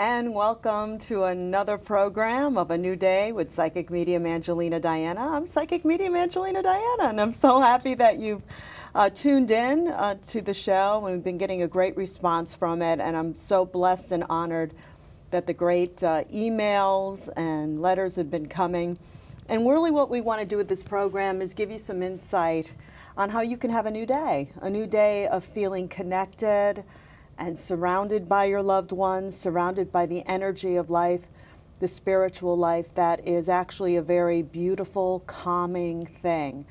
And welcome to another program of A New Day with Psychic Medium Angelina Diana. I'm Psychic Medium Angelina Diana, and I'm so happy that you've tuned in to the show. We've been getting a great response from it, and I'm so blessed and honored that the great emails and letters have been coming. And really what we want to do with this program is give you some insight on how you can have a new day of feeling connected and surrounded by your loved ones, surrounded by the energy of life, the spiritual life that is actually a very beautiful, calming thing.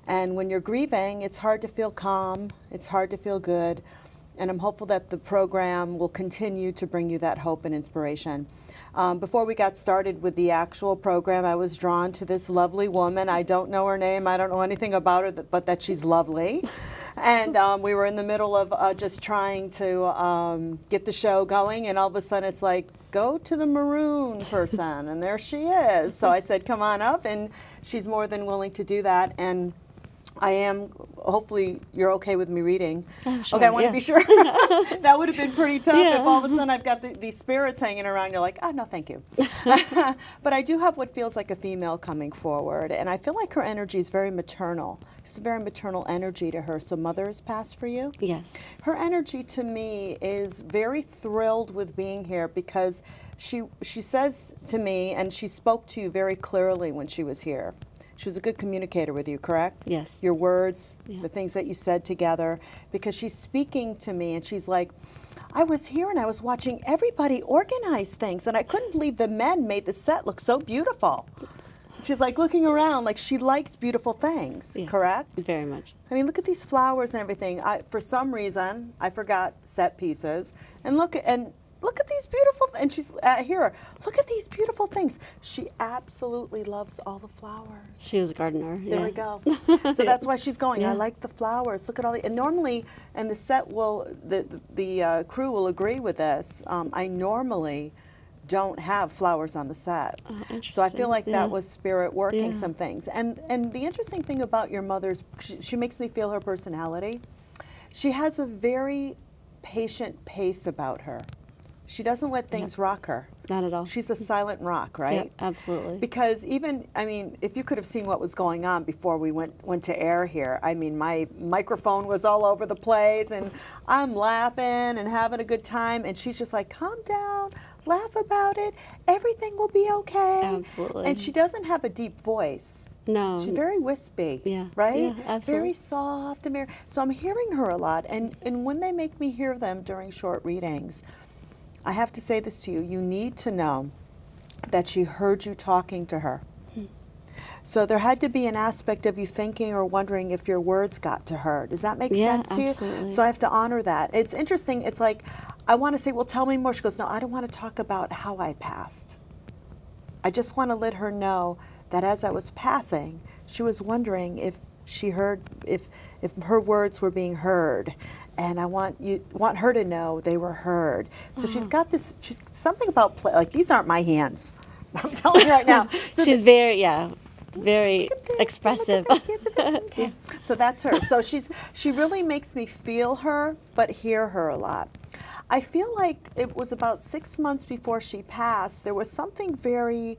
And when you're grieving, it's hard to feel calm, it's hard to feel good, and I'm hopeful that the program will continue to bring you that hope and inspiration. Before we got started with the actual program, I was drawn to this lovely woman. I don't know her name, I don't know anything about her, but that she's lovely. And we were in the middle of just trying to get the show going, and all of a sudden it's like, go to the maroon person, and there she is. So I said, come on up, and she's more than willing to do that. And I am, hopefully you're okay with me reading. Oh, sure, okay, I want to be sure. That would have been pretty tough if all of a sudden I've got these spirits hanging around. You're like, oh, no, thank you. But I do have what feels like a female coming forward, and I feel like her energy is very maternal. There's a very maternal energy to her. So mother has passed for you? Yes. Her energy to me is very thrilled with being here because she says to me, and she spoke to you very clearly when she was here. She was a good communicator with you, correct? Yes. Your words, the things that you said together, because she's speaking to me and she's like, I was here and I was watching everybody organize things and I couldn't believe the men made the set look so beautiful. She's like looking around like she likes beautiful things, correct? Very much. I mean, look at these flowers and everything. For some reason, I forgot set pieces. And look at these beautiful, and she's here. Look at these beautiful things. She absolutely loves all the flowers. She was a gardener. There we go. So that's why she's going. I like the flowers. Look at all the. And normally, and the set will, the crew will agree with this. I normally don't have flowers on the set. Oh, so I feel like that was spirit working some things. And the interesting thing about your mother's, she makes me feel her personality. She has a very patient pace about her. She doesn't let things rock her. Not at all. She's a silent rock, right? Yeah, absolutely. Because even, I mean, if you could have seen what was going on before we went to air here, I mean, my microphone was all over the place, and I'm laughing and having a good time, and she's just like, calm down, laugh about it, everything will be okay. Absolutely. And she doesn't have a deep voice. No. She's very wispy, right? Yeah, absolutely. Very soft and very, so I'm hearing her a lot, and when they make me hear them during short readings, I have to say this to you, you need to know that she heard you talking to her. So there had to be an aspect of you thinking or wondering if your words got to her. Does that make sense to you? Absolutely. So I have to honor that. It's interesting, it's like, I want to say, well, tell me more. She goes, no, I don't want to talk about how I passed. I just want to let her know that as I was passing, she was wondering if she heard, if her words were being heard. And I want her to know they were heard. So she's got this, she's something about play, like these aren't my hands. I'm telling you right now. So she's very, very expressive. So that's her. So she really makes me feel her, but hear her a lot. I feel like it was about 6 months before she passed, there was something very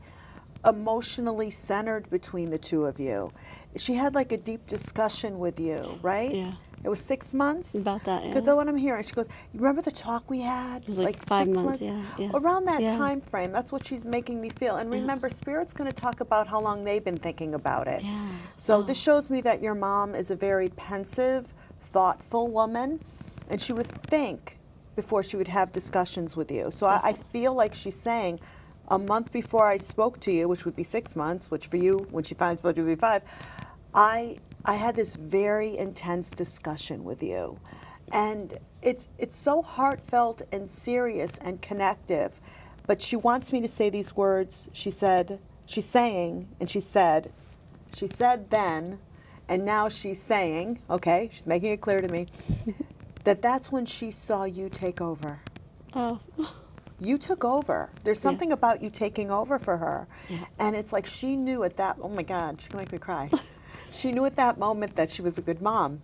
emotionally centered between the two of you. She had like a deep discussion with you, right? Yeah. It was 6 months? About that, yeah. Because that's what I'm hearing. She goes, you remember the talk we had? It was like 5 months, yeah. Around that time frame, that's what she's making me feel. And remember, Spirit's going to talk about how long they've been thinking about it. Yeah. So this shows me that your mom is a very pensive, thoughtful woman, and she would think before she would have discussions with you. So I feel like she's saying, a month before I spoke to you, which would be 6 months, which for you, when she finally spoke to you, would be 5, I had this very intense discussion with you. And it's so heartfelt and serious and connective. But she wants me to say these words. She said then, and now she's saying, okay, she's making it clear to me, that's when she saw you take over. Oh. You took over. There's something about you taking over for her. Yeah. And it's like she knew at that, oh my God, she's gonna make me cry. She knew at that moment that she was a good mom.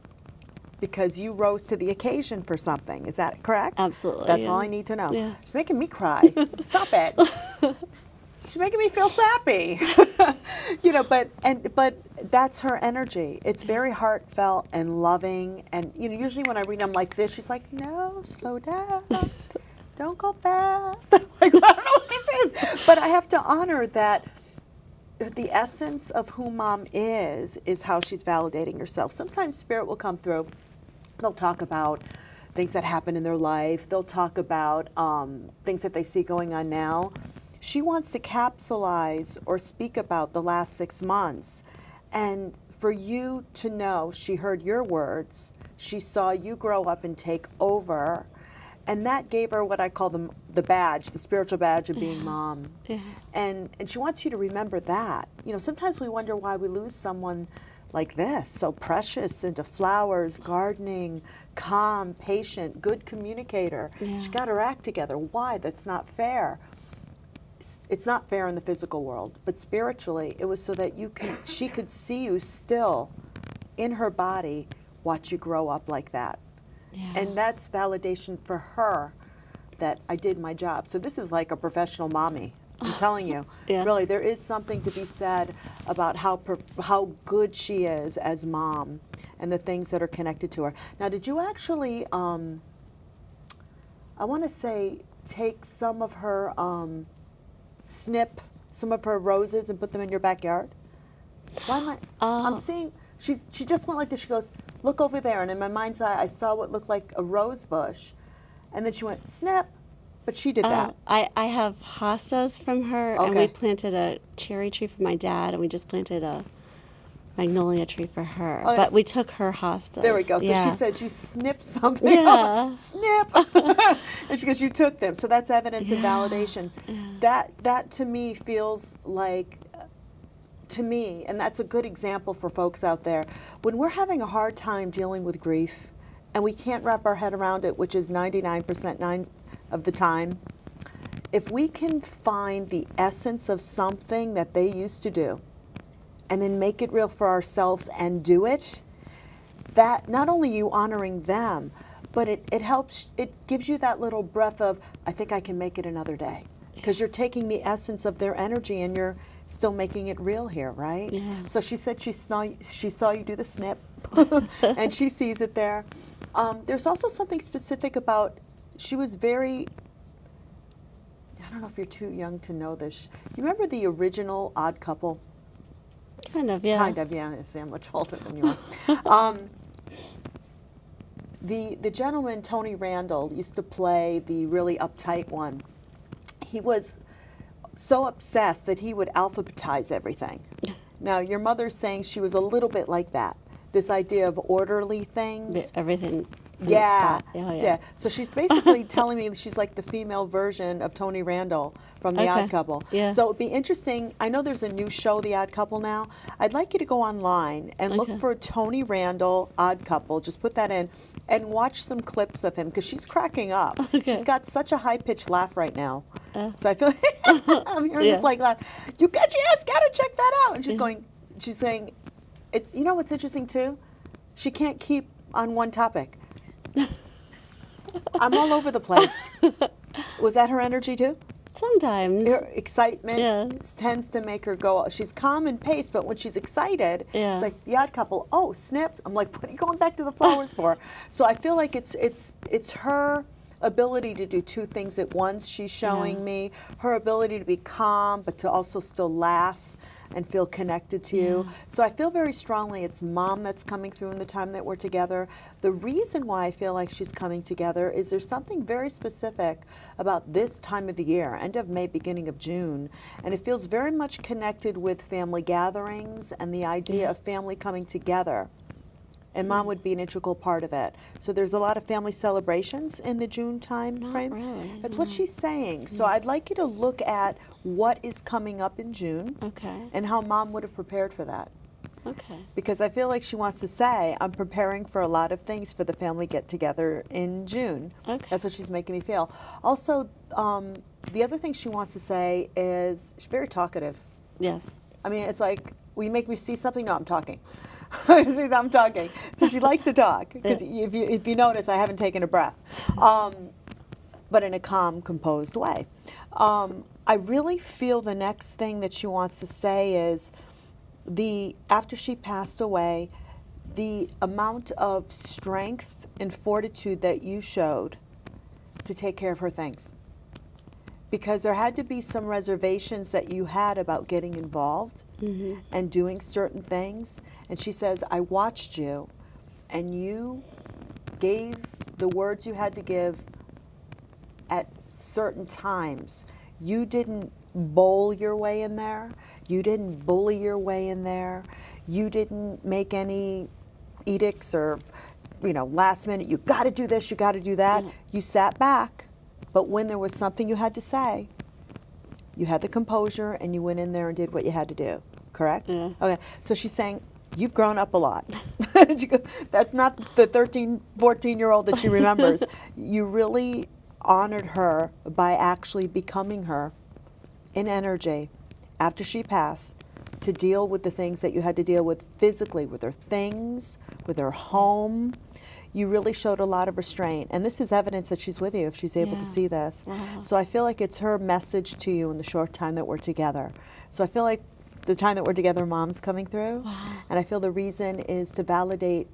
because you rose to the occasion for something. Is that correct? Absolutely. That's yeah. all I need to know. Yeah. She's making me cry. Stop it. She's making me feel sappy. But that's her energy. It's very heartfelt and loving. And usually when I read them like this, she's like, "No, slow down. Don't go fast." I'm like, I don't know what this is. But I have to honor that the essence of who Mom is how she's validating herself. Sometimes Spirit will come through. They'll talk about things that happen in their life. They'll talk about things that they see going on now. She wants to capsulize or speak about the last 6 months. And for you to know, she heard your words. She saw you grow up and take over. And that gave her what I call the badge, the spiritual badge of being Mom. Yeah. And she wants you to remember that. Sometimes we wonder why we lose someone like this, so precious, into flowers, gardening, calm, patient, good communicator. Yeah. She got her act together. Why? That's not fair. It's not fair in the physical world, but spiritually, it was so that she could see you still in her body, watch you grow up like that. Yeah. And that's validation for her that I did my job. So this is like a professional mommy. I'm telling you, Yeah. really, there is something to be said about how good she is as Mom and the things that are connected to her. Now, did you actually, I want to say, take some of her, snip some of her roses and put them in your backyard? Why am I'm seeing, she just went like this. She goes, "Look over there." And in my mind's eye, I saw what looked like a rose bush. And then she went, snip. But she did that. I have hostas from her, and Okay. we planted a cherry tree for my dad, and we just planted a magnolia tree for her. Oh, But we took her hostas. There we go. So Yeah. she says you snipped something. Yeah. Snip. And she goes, you took them. So that's evidence and Yeah. validation. Yeah. That to me feels like, to me, and that's a good example for folks out there, when we're having a hard time dealing with grief and we can't wrap our head around it, which is 99% of the time, if we can find the essence of something that they used to do and then make it real for ourselves and do it, that not only you honoring them, but it helps, it gives you that little breath of, I think I can make it another day. Because you're taking the essence of their energy and you're still making it real here, right? Yeah. So she said she saw you do the snip, and she sees it there. There's also something specific about, she was very, I don't know if you're too young to know this. You remember the original Odd Couple? Kind of, yeah. Kind of, yeah. I'm much older than you are. The gentleman, Tony Randall, used to play the really uptight one. He was so obsessed that he would alphabetize everything. Now, your mother's saying she was a little bit like that. This idea of orderly things. Everything in Yeah, its spot. Oh, yeah. So she's basically telling me she's like the female version of Tony Randall from The Okay. Odd Couple. Yeah. So it'd be interesting. I know there's a new show, The Odd Couple, now. I'd like you to go online and look Okay. for Tony Randall Odd Couple. Just put that in and watch some clips of him because she's cracking up. Okay. She's got such a high-pitched laugh right now. So I feel I'm hearing Yeah. this like laugh. You got your ass, gotta check that out. And she's going. She's saying, you know what's interesting too? She can't keep on one topic. I'm all over the place. Was that her energy too? Sometimes. Her excitement Yeah. tends to make her go. She's calm and paced, but when she's excited, Yeah. it's like The Odd Couple. Oh, snip! I'm like, what are you going back to the flowers for? So I feel like it's her ability to do two things at once. She's showing Yeah. me her ability to be calm, but to also still laugh and feel connected to you. Yeah. So I feel very strongly it's Mom that's coming through in the time that we're together. The reason why I feel like she's coming together is there's something very specific about this time of the year, end of May, beginning of June, and it feels very much connected with family gatherings and the idea of family coming together. And Mom would be an integral part of it. So there's a lot of family celebrations in the June time Not frame. really, That's what no. she's saying. So I'd like you to look at what is coming up in June Okay. and how Mom would have prepared for that. Okay. Because I feel like she wants to say, I'm preparing for a lot of things for the family get-together in June. Okay. That's what she's making me feel. Also, the other thing she wants to say is she's very talkative. Yes. I mean, it's like, will you make me see something? No, I'm talking. See, I'm talking. So she likes to talk, because if you notice, I haven't taken a breath, but in a calm, composed way. I really feel the next thing that she wants to say is, after she passed away, the amount of strength and fortitude that you showed to take care of her things. Because there had to be some reservations that you had about getting involved and doing certain things. And she says, I watched you, and you gave the words you had to give at certain times. You didn't bowl your way in there. You didn't bully your way in there. You didn't make any edicts or, last minute, you got to do this, you got to do that. You sat back. But when there was something you had to say, you had the composure and you went in there and did what you had to do, correct? Yeah. Okay, so she's saying, you've grown up a lot. That's not the 13, 14-year-old that she remembers. You really honored her by actually becoming her in energy after she passed, to deal with the things that you had to deal with physically, with her things, with her home. You really showed a lot of restraint. And this is evidence that she's with you if she's able to see this. Wow. So I feel like it's her message to you in the short time that we're together. So I feel like the time that we're together, Mom's coming through. Wow. And I feel the reason is to validate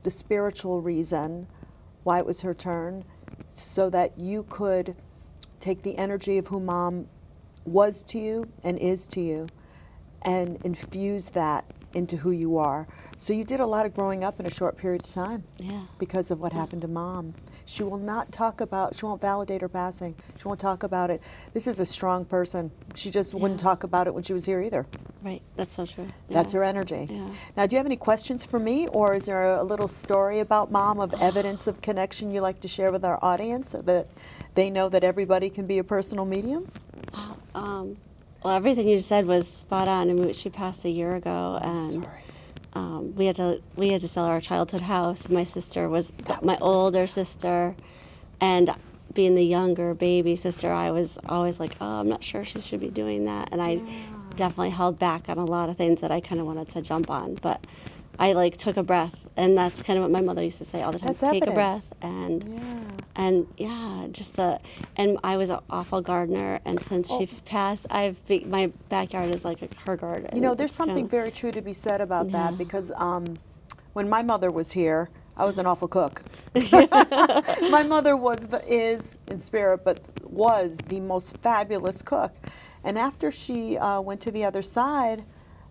the spiritual reason why it was her turn, so that you could take the energy of who Mom was to you and is to you and infuse that into who you are. So you did a lot of growing up in a short period of time because of what happened to Mom. She will not talk about, she won't validate her passing. She won't talk about it. This is a strong person. She just wouldn't talk about it when she was here either. Right, that's so true. That's her energy. Yeah. Now, do you have any questions for me, or is there a little story about Mom of evidence of connection you'd like to share with our audience so that they know that everybody can be a personal medium? Well, everything you said was spot on. I mean, she passed a year ago, and we had to sell our childhood house. My sister was my older sister, and being the younger baby sister, I was always like, oh, I'm not sure she should be doing that, and I definitely held back on a lot of things that I kind of wanted to jump on, but I took a breath, and that's kind of what my mother used to say all the time. That's take evidence. A breath, and I was an awful gardener, and since she passed, my backyard is like her garden. You know, there's something very true to be said about that, because when my mother was here, I was an awful cook. My mother is in spirit, but was the most fabulous cook. And after she went to the other side,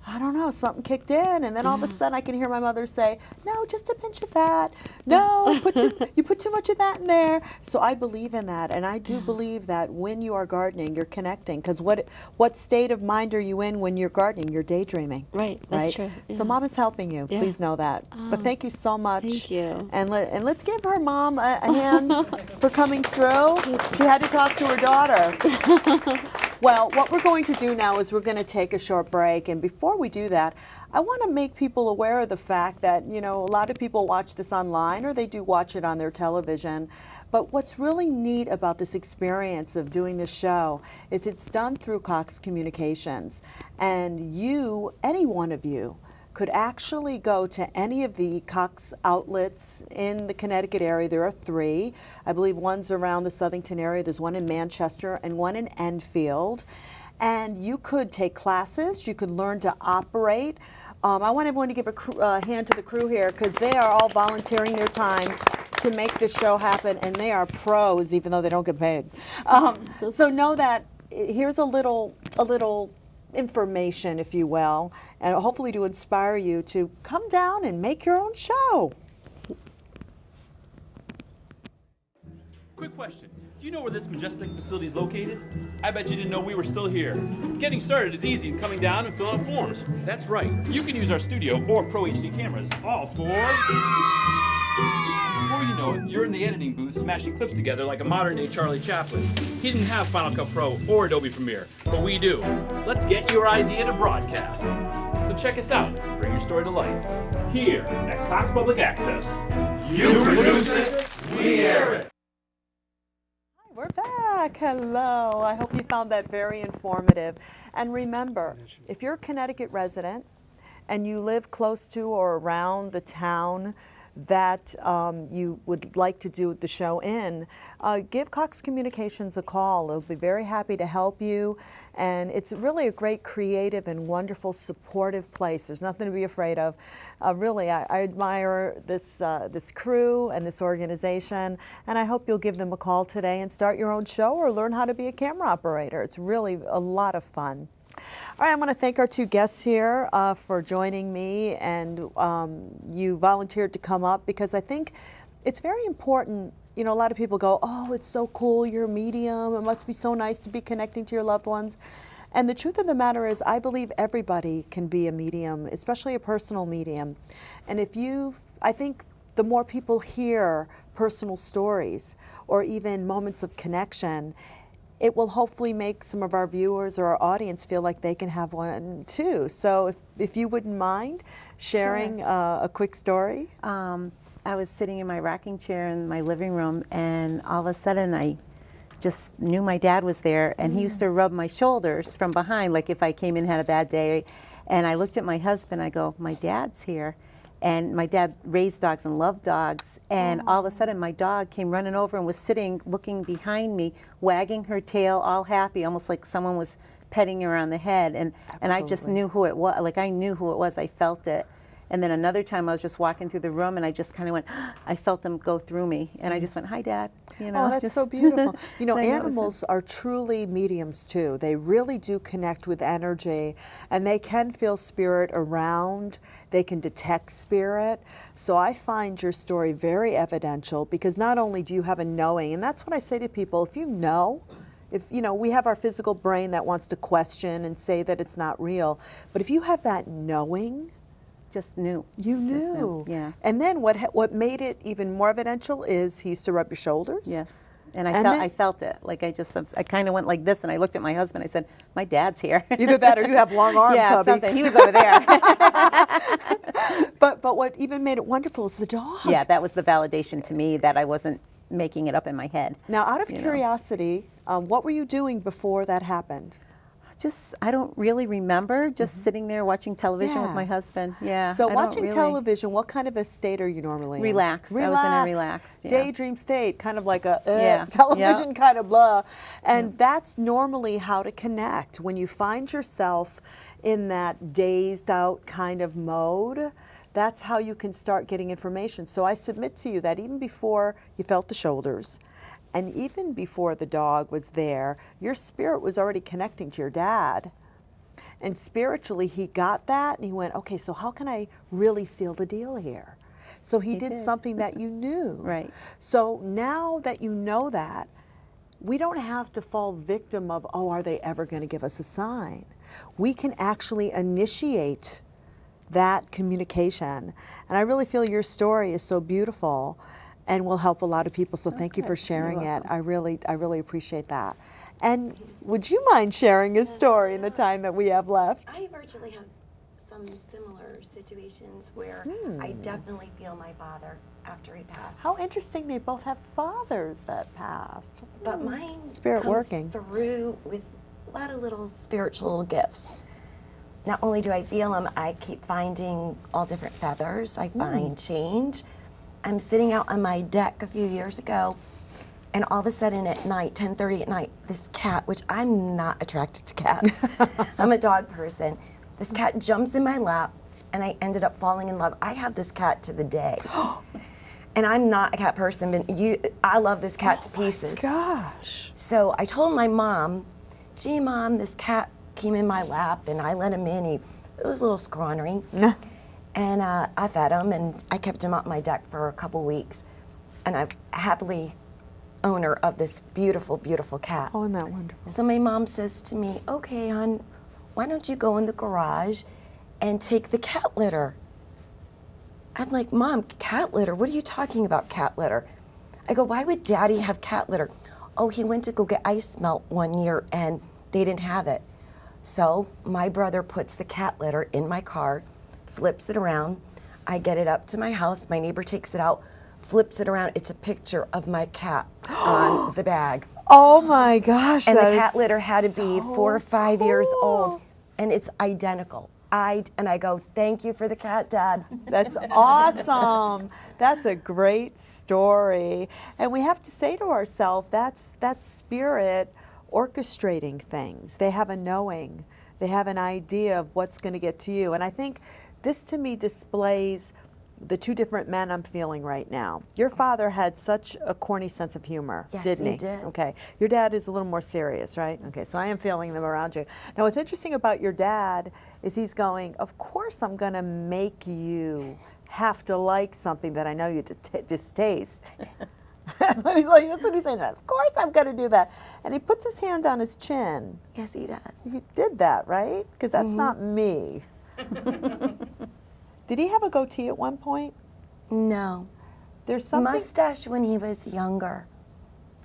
I don't know, something kicked in, and then all of a sudden I can hear my mother say, no, just a pinch of that. No, you put too much of that in there. So I believe in that, and I do believe that when you are gardening, you're connecting, because what state of mind are you in when you're gardening? You're daydreaming. Right, that's true. Yeah. So Mom is helping you, please know that. But thank you so much. Thank you. And let's give her Mom a hand for coming through. She had to talk to her daughter. Well, what we're going to do now is we're going to take a short break, and before we do that, I want to make people aware of the fact that, a lot of people watch this online, or they do watch it on their television. But what's really neat about this experience of doing this show is it's done through Cox Communications, and any one of you, could actually go to any of the Cox outlets in the Connecticut area. There are 3. I believe one's around the Southington area. There's one in Manchester and one in Enfield. And you could take classes. You could learn to operate. I want everyone to give a hand to the crew here, because they are all volunteering their time to make this show happen, and they are pros, even though they don't get paid. So know that here's a little information, if you will, and hopefully to inspire you to come down and make your own show. Quick question. Do you know where this majestic facility is located? I bet you didn't know we were still here. Getting started is easy, and coming down and filling out forms. That's right. You can use our studio or Pro HD cameras, all for... Before you know it, you're in the editing booth smashing clips together like a modern-day Charlie Chaplin. He didn't have Final Cut Pro or Adobe Premiere, but we do. Let's get your idea to broadcast. So check us out. Bring your story to life. Here at Cox Public Access. You produce it, we air it. Hi, we're back. Hello. I hope you found that very informative. And remember, if you're a Connecticut resident, and you live close to or around the town that you would like to do the show in, give Cox Communications a call. They'll be very happy to help you. And it's really a great, creative, and wonderful, supportive place. There's nothing to be afraid of. Really, I admire this, this crew and this organization, and I hope you'll give them a call today and start your own show or learn how to be a camera operator. It's really a lot of fun. All right, I want to thank our two guests here for joining me, and you volunteered to come up because I think it's very important. You know, a lot of people go, oh, it's so cool, you're a medium, it must be so nice to be connecting to your loved ones. And the truth of the matter is, I believe everybody can be a medium, especially a personal medium. And I think the more people hear personal stories or even moments of connection, it will hopefully make some of our viewers or our audience feel like they can have one too. So if you wouldn't mind sharing a quick story. I was sitting in my rocking chair in my living room, and all of a sudden I just knew my dad was there, and he used to rub my shoulders from behind, like if I came in and had a bad day. And I looked at my husband, I go, my dad's here. And my dad raised dogs and loved dogs, and all of a sudden my dog came running over and was sitting looking behind me, wagging her tail, all happy, almost like someone was petting her on the head. And I just knew who it was. Like, I knew who it was. I felt it. And then another time I was just walking through the room, and I just kind of went, I felt them go through me, and I just went, hi, Dad. You know, oh, that's just so beautiful. You know, I animals are truly mediums too. They really do connect with energy, and they can feel spirit around. They can detect spirit. So I find your story very evidential, because not only do you have a knowing, and that's what I say to people, if you know, we have our physical brain that wants to question and say that it's not real, but if you have that knowing, just knew. You knew. Yeah. And then what made it even more evidential is he used to rub your shoulders. Yes. And I felt it. Like I kind of went like this, and I looked at my husband. I said, my dad's here. Either that or you have long arms, yeah, hubby. something. He was over there. But what even made it wonderful is the dog. Yeah, that was the validation to me that I wasn't making it up in my head. Now, out of curiosity, what were you doing before that happened? I don't really remember, just sitting there watching television with my husband. Yeah. So watching television, what kind of a state are you normally in? Relaxed. I was in a relaxed. Yeah. Daydream state, kind of like a television kind of blah. And that's normally how to connect. When you find yourself in that dazed out kind of mode, that's how you can start getting information. So I submit to you that even before you felt the shoulders, and even before the dog was there, your spirit was already connecting to your dad. And spiritually, he got that, and he went, okay, so how can I really seal the deal here? So he did something that you knew. Right. So now that you know that, we don't have to fall victim of, oh, are they ever going to give us a sign? We can actually initiate that communication. And I really feel your story is so beautiful and will help a lot of people. So thank you for sharing it. I really appreciate that. And would you mind sharing a story in the time that we have left? I virtually have some similar situations where I definitely feel my father after he passed. How interesting, they both have fathers that passed. But mine Spirit comes working. through with a lot of little spiritual gifts. Not only do I feel them, I keep finding all different feathers. I find change. I'm sitting out on my deck a few years ago, and all of a sudden at night, 10:30 at night, this cat, which I'm not attracted to cats, I'm a dog person, this cat jumps in my lap, and I ended up falling in love. I have this cat to the day. And I'm not a cat person, but I love this cat to pieces. Gosh. So I told my mom, gee, Mom, this cat came in my lap, and I let him in. It was a little scrawny. And I fed him, and I kept him on my deck for a couple weeks. And I'm happily owner of this beautiful, beautiful cat. Oh, isn't that wonderful? So my mom says to me, okay, hon, why don't you go in the garage and take the cat litter? I'm like, Mom, cat litter? What are you talking about, cat litter? I go, why would Daddy have cat litter? Oh, he went to go get ice melt one year, and they didn't have it. So my brother puts the cat litter in my car, flips it around. I get it up to my house. My neighbor takes it out, flips it around. It's a picture of my cat on the bag. Oh my gosh. And the cat litter had to be 4 or 5 years old, and it's identical. And I go, thank you for the cat, Dad. That's awesome. That's a great story. And we have to say to ourselves, that's spirit orchestrating things. They have a knowing. They have an idea of what's going to get to you. And I think this to me displays the two different men I'm feeling right now. Your father had such a corny sense of humor, Yes, didn't he? he did. Okay. Your dad is a little more serious, right? Okay, so I am feeling them around you. Now, what's interesting about your dad is he's going, of course I'm going to make you have to like something that I know you distaste. That's what he's like. That's what he's saying. Of course I'm going to do that. And he puts his hand on his chin. Yes, he does. You did that, right? Because that's not me. Did he have a goatee at one point? No. There's something. Mustache when he was younger.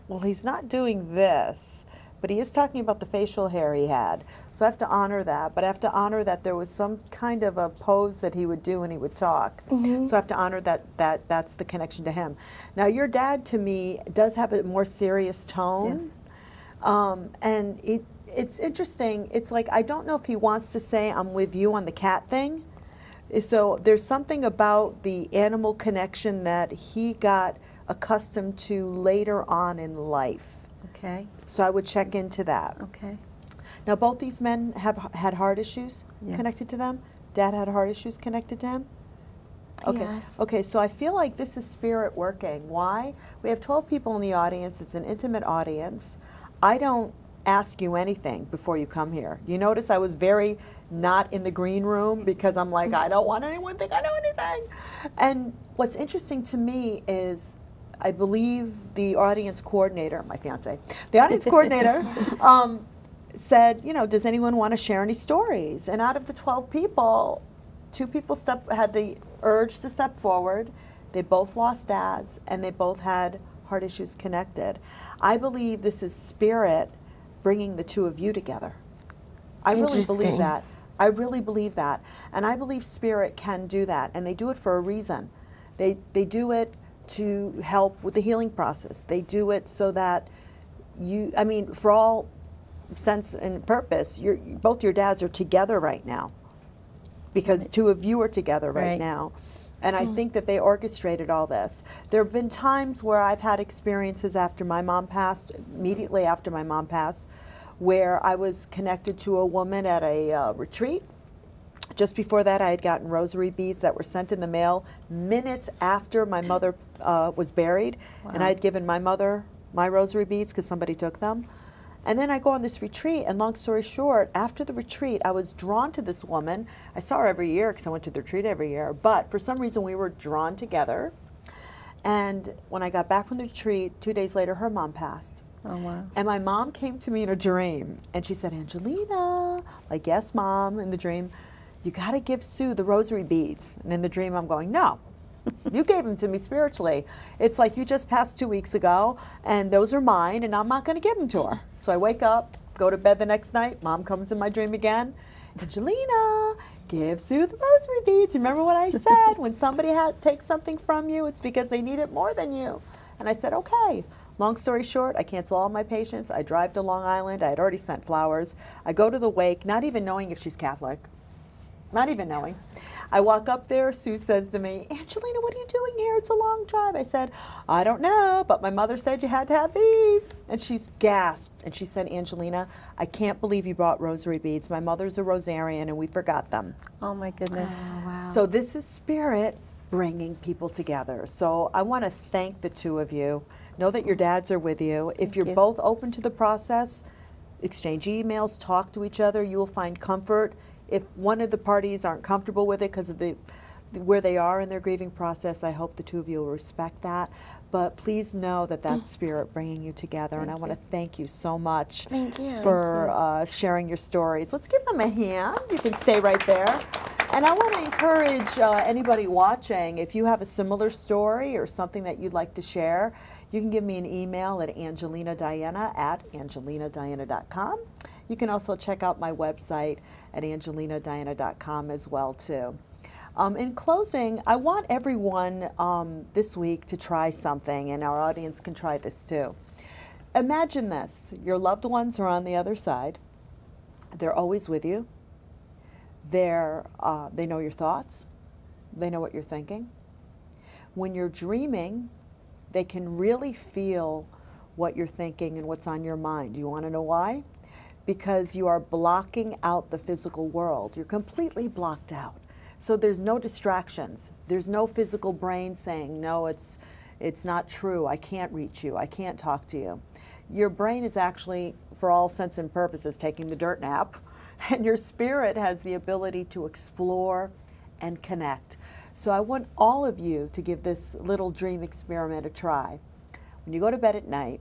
Well, he's not doing this, but he is talking about the facial hair he had. So I have to honor that. But I have to honor that there was some kind of a pose that he would do when he would talk. So I have to honor that's the connection to him. Now, your dad, to me, does have a more serious tone. Yes. And it's interesting. It's like, I don't know if he wants to say, I'm with you on the cat thing. So there's something about the animal connection that he got accustomed to later on in life. Okay. So I would check into that. Okay. Now, both these men have had heart issues Yes. connected to them. Dad had heart issues connected to him. Okay. Yes. Okay, so I feel like this is spirit working. Why? We have 12 people in the audience. It's an intimate audience. I don't ask you anything before you come here. You notice I was very not in the green room because I'm like, I don't want anyone to think I know anything. And what's interesting to me is I believe the audience coordinator, my fiance, the audience coordinator said, you know, does anyone want to share any stories? And out of the 12 people, 2 people had the urge to step forward. They both lost dads, and they both had heart issues connected. I believe this is spirit bringing the 2 of you together. I really believe Interesting. that. I really believe that. And I believe spirit can do that, and they do it for a reason. They do it to help with the healing process. They do it so that you, I mean, for all sense and purpose, both your dads are together right now because 2 of you are together right now. And I think that they orchestrated all this. There have been times where I've had experiences after my mom passed, immediately after my mom passed, where I was connected to a woman at a retreat. Just before that, I had gotten rosary beads that were sent in the mail minutes after my mother was buried. And I had given my mother my rosary beads because somebody took them. And then I go on this retreat, and long story short, after the retreat, I was drawn to this woman. I saw her every year because I went to the retreat every year, but for some reason we were drawn together. And when I got back from the retreat, 2 days later, her mom passed. Oh, wow. And my mom came to me in a dream, and she said, Angelina, like, yes, Mom, in the dream, you got to give Sue the rosary beads. And in the dream, I'm going, no. You gave them to me spiritually. It's like you just passed 2 weeks ago, and those are mine, and I'm not going to give them to her. So I wake up, go to bed the next night. Mom comes in my dream again. Angelina, give Sue the rosary beads. Remember what I said? When somebody takes something from you, it's because they need it more than you. And I said, okay. Long story short, I cancel all my patients. I drive to Long Island. I had already sent flowers. I go to the wake, not even knowing if she's Catholic. Not even knowing. I walk up there. Sue says to me, Angelina, what are you doing here? It's a long drive. I said, I don't know, but my mother said you had to have these. And she's gasped. And she said, Angelina, I can't believe you brought rosary beads. My mother's a Rosarian, and we forgot them. Oh, my goodness. Oh, wow. So this is spirit bringing people together. So I want to thank the 2 of you. Know that your dads are with you. If you're you. both open to the process, exchange emails, talk to each other, you will find comfort. If one of the parties aren't comfortable with it because of where they are in their grieving process, I hope the 2 of you will respect that. But please know that that's spirit bringing you together, and I want to thank you so much Thank you. for sharing your stories. Let's give them a hand. You can stay right there. And I want to encourage anybody watching, if you have a similar story or something that you'd like to share, you can give me an email at angelinadiana@angelinadiana.com. You can also check out my website at angelinadiana.com as well, too. In closing, I want everyone this week to try something, and our audience can try this too. Imagine this. Your loved ones are on the other side. They're always with you. They know your thoughts. They know what you're thinking. When you're dreaming, they can really feel what you're thinking and what's on your mind. You want to know why? Because you are blocking out the physical world. You're completely blocked out. So there's no distractions. There's no physical brain saying, no, it's not true. I can't reach you. I can't talk to you. Your brain is actually, for all intents and purposes, taking the dirt nap, and your spirit has the ability to explore and connect. So I want all of you to give this little dream experiment a try. When you go to bed at night,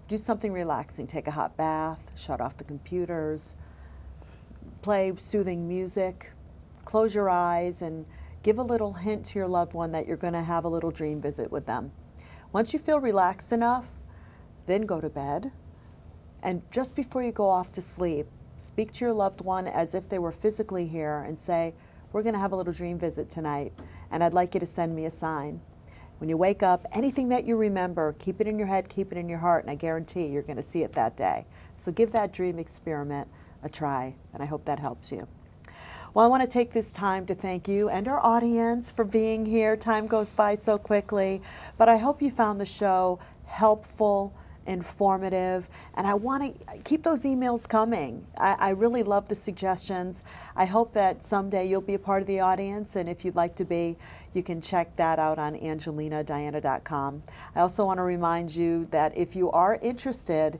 do something relaxing. Take a hot bath, shut off the computers, play soothing music, close your eyes, and give a little hint to your loved one that you're going to have a little dream visit with them. Once you feel relaxed enough, then go to bed. And just before you go off to sleep, speak to your loved one as if they were physically here and say, we're going to have a little dream visit tonight, and I'd like you to send me a sign. When you wake up, anything that you remember, keep it in your head, keep it in your heart, and I guarantee you're going to see it that day. So give that dream experiment a try, and I hope that helps you. Well, I want to take this time to thank you and our audience for being here. Time goes by so quickly, but I hope you found the show helpful, informative, and I want to keep those emails coming. I really love the suggestions. I hope that someday you'll be a part of the audience, and if you'd like to be, you can check that out on angelinadiana.com. I also want to remind you that if you are interested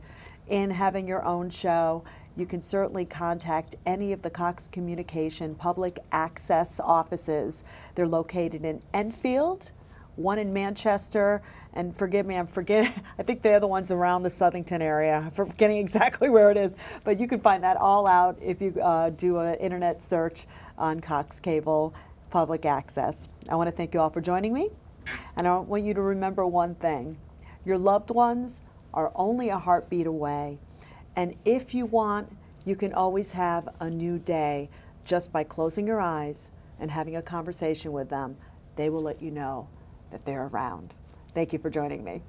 in having your own show, you can certainly contact any of the Cox Communication public access offices. They're located in Enfield, one in Manchester, and forgive me, I think they're the ones around the Southington area. I'm forgetting exactly where it is, but you can find that all out if you do an internet search on Cox Cable Public Access. I want to thank you all for joining me, and I want you to remember one thing. Your loved ones are only a heartbeat away, and if you want, you can always have a new day just by closing your eyes and having a conversation with them. They will let you know that they're around. Thank you for joining me.